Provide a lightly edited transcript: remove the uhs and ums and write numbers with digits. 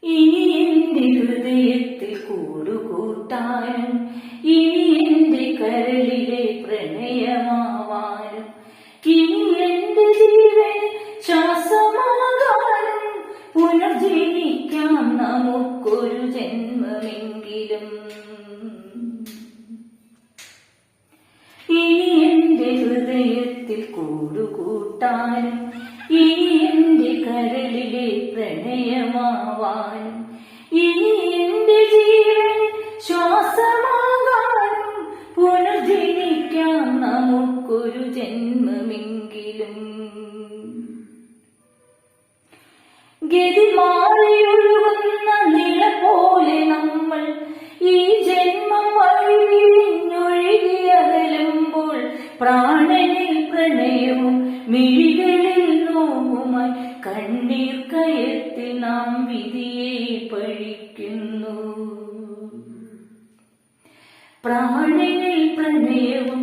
ഇനി എന്റെ ഹൃദയത്തിൽ കൂടുകൂട്ടാനും ഇനി എന്റെ കരളിലെ പ്രണയമാവാനും ഇനി എന്റെ ജീവൻ ശ്വാസമാകാനും പുനർജനിക്കാം നമുക്കൊരു ജന്മമെങ്കിലും. ഇനി എന്റെ ഹൃദയത്തിൽ കൂടുകൂട്ടാനും ഇനി എന്റെ കരളിലെ പ്രണയമാവാനും ഇനി എന്റെ ജീവൻ ശ്വാസമാകാനും പുനർജനിക്കാം നമുക്കൊരു ജന്മമെങ്കിലും. ഗതി മാറിയൊഴുകുന്ന നില പോലെ നമ്മൾ ഈ ജന്മം വഴിഞ്ഞൊഴുകിയകലുമ്പോൾ പ്രാണനിൽ പ്രണയവും മിഴികളിൽ നോവുമായി കണ്ണീർ കയത്തിൽ നാം വിധിയെ പഴിക്കുന്നു. പ്രാണനിൽ പ്രണയവും